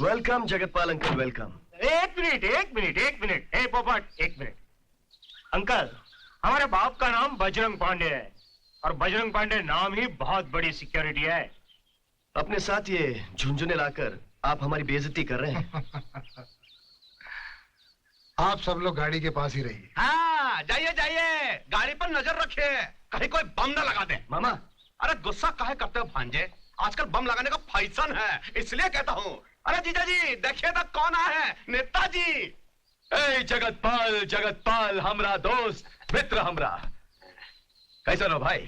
Welcome Jagatpal uncle, welcome. एक minute. ए पोपट, एक मिनट। अंकल, हमारे बाप का नाम बजरंग पांडे है और बजरंग पांडे नाम ही बहुत बड़ी सिक्योरिटी है। अपने साथ ये झुंझुने लाकर आप हमारी बेइज्जती कर रहे हैं। आप सब लोग गाड़ी के पास ही रहिए। हाँ, जाइए जाइए, गाड़ी पर नजर रखिए, कहीं कोई बम न लगा दे। मामा, अरे गुस्सा काहे करते हो भांजे? आजकल बम लगाने का फैशन है, इसलिए कहता हूँ। अरे जीजा जी, देखिए तो कौन आया है, नेताजी। ए जगतपाल, जगतपाल हमरा दोस्त मित्र हमरा, कैसा हो भाई?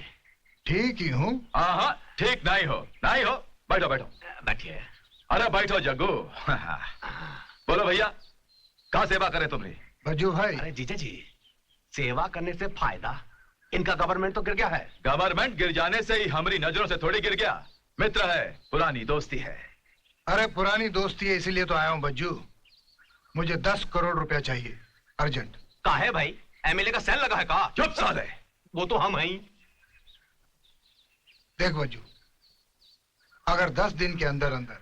ठीक ही हूँ। हाँ, ठीक नहीं हो, नहीं हो। बैठो बैठो। बैठिए। अरे बैठो जग्गू। बोलो भैया, कहाँ सेवा करे तुमने? बज्जू भाई। अरे जीजा जी, सेवा करने से फायदा, इनका गवर्नमेंट तो गिर गया है। गवर्नमेंट गिर जाने से ही हमारी नजरों से थोड़ी गिर गया। मित्र है, पुरानी दोस्ती है। अरे पुरानी दोस्ती है, इसीलिए तो आया हूँ बज्जू। मुझे 10 करोड़ रुपया चाहिए, अर्जेंट। काहे भाई, एमएलए का सेल लगा है का? चुप साले, वो तो हम हैं। देख बज्जू, अगर 10 दिन के अंदर अंदर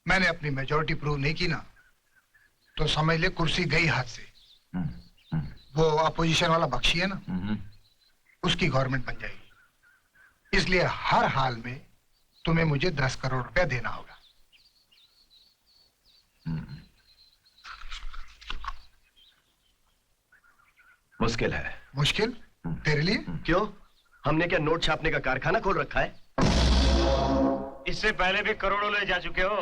मैंने अपनी मेजॉरिटी प्रूव नहीं की ना, तो समझ ले कुर्सी गई हाथ से। वो अपोजिशन वाला बख्शी है ना, उसकी गवर्नमेंट बन जाएगी। इसलिए हर हाल में तुम्हें मुझे 10 करोड़ रुपया देना होगा। मुश्किल है। मुश्किल? तेरे लिए? क्यों? हमने क्या नोट छापने का कारखाना खोल रखा है? इससे पहले भी करोड़ों ले जा चुके हो,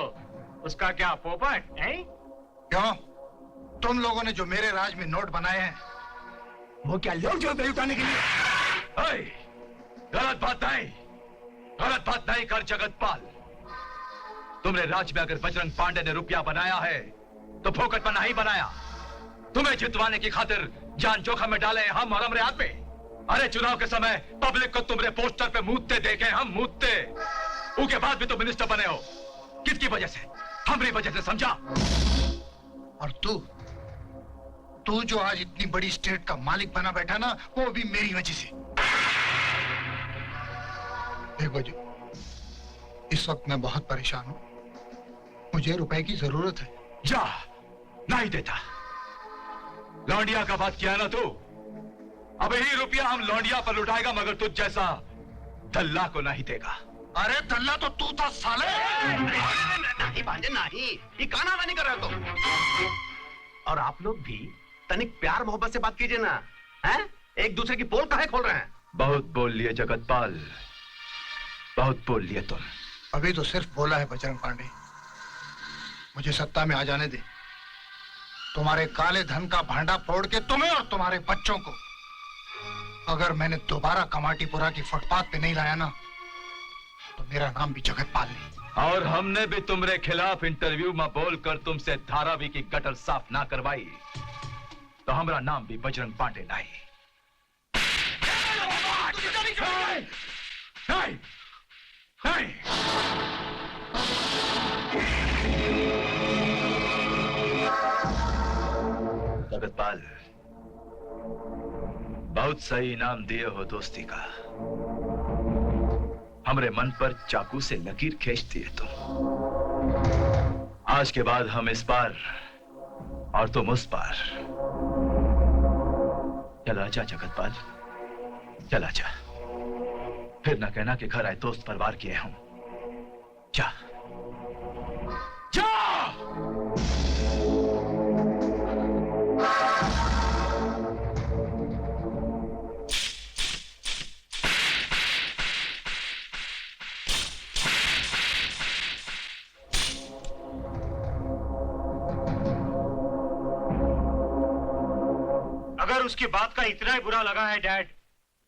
उसका क्या पोपट है? क्यों? तुम लोगों ने जो मेरे राज में नोट बनाए हैं, वो क्या लोग जो दे उठाने के लिए? गलत बात नहीं, गलत बात नहीं कर जगतपाल। तुमने राज में अगर बजरंग पांडे ने रुपया बनाया है तो फोकट में नहीं बनाया। तुम्हें जितवाने की खातिर जान जोखिम में डाले हम और हमारे आदमी। अरे चुनाव के समय पब्लिक को तुमने पोस्टर पे मूतते देखे, हम मूतते। उसके बाद भी तुम मिनिस्टर बने हो, किसकी वजह से? हमारी वजह से, समझा? और तू जो आज इतनी बड़ी स्टेट का मालिक बना बैठा ना, वो भी मेरी वजह से। देख बजू, इस वक्त मैं बहुत परेशान हूं, मुझे रुपए की जरूरत है। जा, नहीं देता। लौंडिया का बात किया ना तू, अब यही रुपया हम लौंडिया पर लुटाएगा, मगर तुझ जैसा दल्ला को नहीं देगा। अरे दल्ला तो तू था साले। नहीं भांजे नहीं, ये काना नहीं कर रहे तुम। और आप लोग भी तनिक प्यार मोहब्बत से बात कीजिए ना, हैं? एक दूसरे की पोल काहे खोल रहे हैं? बहुत बोल लिए जगतपाल, बहुत बोल लिए तुम। अभी तो सिर्फ बोला है बजरंग पांडे, मुझे सत्ता में आ जाने दे। तुम्हारे काले धन का भांडा फोड़ के तुम्हें और तुम्हारे बच्चों को अगर मैंने दोबारा कमाटीपुरा की फुटपाथ पे नहीं लाया ना, तो मेरा नाम भी जगतपाल नहीं। और हमने भी तुम्हारे खिलाफ इंटरव्यू में बोलकर तुमसे धारावी की गटर साफ ना करवाई, तो हमारा नाम भी बजरंग पांडे नहीं। नहीं, नहीं। जगतपाल, बहुत सही इनाम दिए हो दोस्ती का। हमरे मन पर चाकू से लकीर खींच दिए तुम। आज के बाद हम इस पार और तुम उस पार। चला जा जगतपाल, चला जा, फिर न कहना कि घर आए दोस्त परवार किए हूं। जा, जा। अगर उसकी बात का इतना ही बुरा लगा है डैड,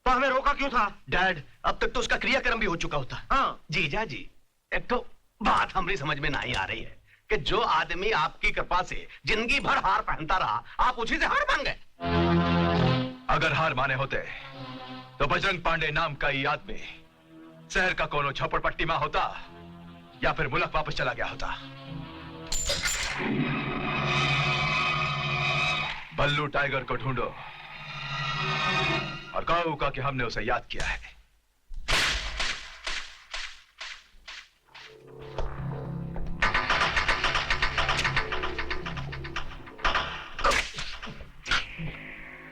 तो हमें रोका क्यों था? डैड, अब तक तो उसका क्रियाक्रम भी हो चुका होता। हाँ जीजा जी, एक तो बात हमारी समझ में नहीं आ रही है कि जो आदमी आपकी कृपा से जिंदगी भर हार पहनता रहा, आप उसी से हार मान गए। अगर हार माने होते तो बजरंग पांडे नाम का ये आदमी शहर का कोनो झोपड़पट्टी में होता या फिर मुल्क वापस चला गया होता। बल्लू टाइगर को ढूंढो और कहो का कि हमने उसे याद किया है।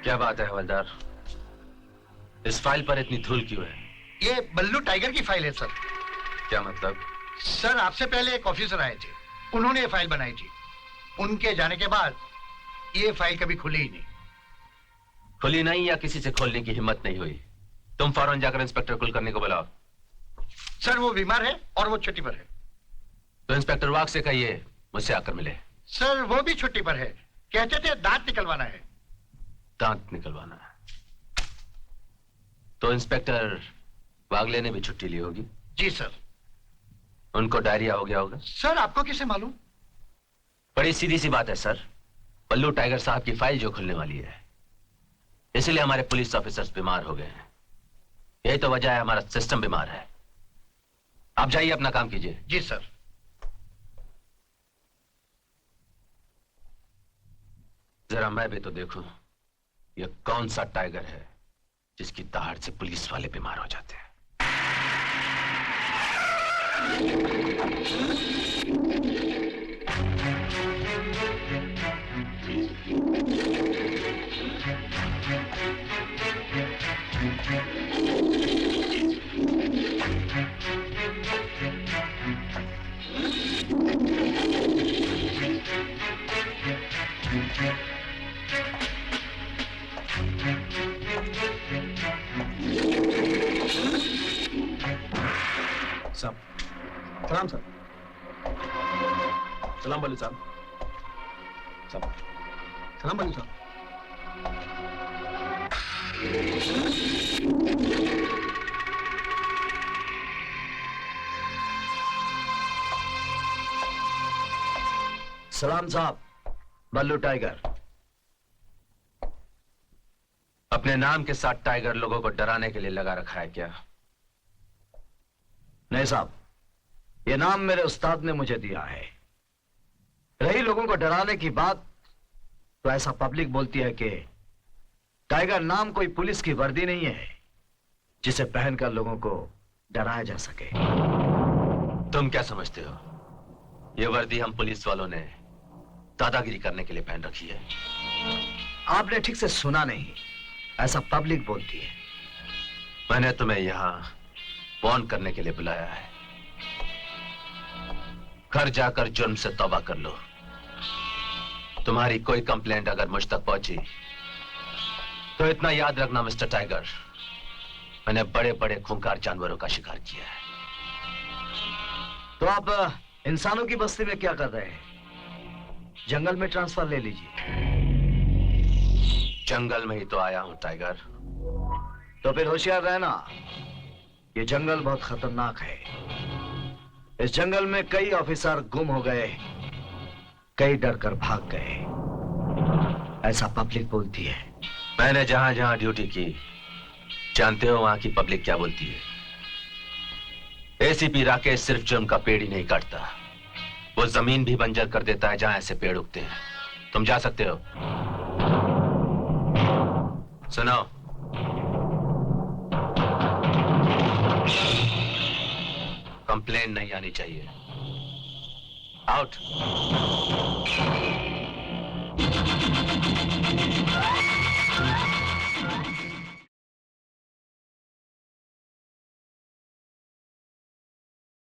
क्या बात है हवलदार? इस फाइल पर इतनी धूल क्यों है? ये बल्लू टाइगर की फाइल है सर। क्या मतलब? सर आपसे पहले एक ऑफिसर आए थे, उन्होंने ये फाइल बनाई थी। उनके जाने के बाद ये फाइल कभी खुली ही नहीं। खुली नहीं या किसी से खोलने की हिम्मत नहीं हुई? तुम फौरन जाकर इंस्पेक्टर कुलकर्णी को बुलाओ। सर वो बीमार है और वो छुट्टी पर है। तो इंस्पेक्टर वाघ से कहिए मुझसे आकर मिले। सर वो भी छुट्टी पर है, कहते थे दांत निकलवाना है। दांत निकलवाना है तो इंस्पेक्टर वागले ने भी छुट्टी ली होगी। जी सर। उनको डायरिया हो गया होगा। सर आपको कैसे मालूम? बड़ी सीधी सी बात है सर, बल्लू टाइगर साहब की फाइल जो खुलने वाली है, इसलिए हमारे पुलिस ऑफिसर्स बीमार हो गए हैं। यही तो वजह है, हमारा सिस्टम बीमार है। आप जाइए अपना काम कीजिए। जी सर। जरा मैं भी तो देखूं ये कौन सा टाइगर है जिसकी दहाड़ से पुलिस वाले बीमार हो जाते हैं। साहब सलाम सर। सलाम बल्लू साहब। सलाम बल्लू साहब। सलाम साहब। बल्लू टाइगर। अपने नाम के साथ टाइगर लोगों को डराने के लिए लगा रखा है क्या? नहीं साहब, ये नाम मेरे उस्ताद ने मुझे दिया है। रही लोगों को डराने की बात, तो ऐसा पब्लिक बोलती है कि टाइगर नाम कोई पुलिस की वर्दी नहीं है जिसे पहनकर लोगों को डराया जा सके। तुम क्या समझते हो? ये वर्दी हम पुलिस वालों ने दादागिरी करने के लिए पहन रखी है। आपने ठीक से सुना नहीं, ऐसा पब्लिक बोलती है। मैंने तुम्हें यहां वार्न करने के लिए बुलाया है। घर जाकर जुर्म से तौबा कर लो। तुम्हारी कोई कंप्लेंट अगर मुझ तक पहुंची तो इतना याद रखना मिस्टर टाइगर, मैंने बड़े बड़े खूंखार जानवरों का शिकार किया है। तो आप इंसानों की बस्ती में क्या कर रहे हैं? जंगल में ट्रांसफर ले लीजिए। जंगल में ही तो आया हूं टाइगर। तो फिर होशियार रहना, ये जंगल बहुत खतरनाक है। इस जंगल में कई ऑफिसर गुम हो गए, कई डरकर भाग गए, ऐसा पब्लिक बोलती है। मैंने जहां जहां ड्यूटी की, जानते हो वहां की पब्लिक क्या बोलती है? एसीपी राकेश सिर्फ जुर्म का पेड़ ही नहीं काटता, वो जमीन भी बंजर कर देता है जहां ऐसे पेड़ उगते हैं। तुम जा सकते हो। सुनो, कंप्लेन नहीं आनी चाहिए। आउट।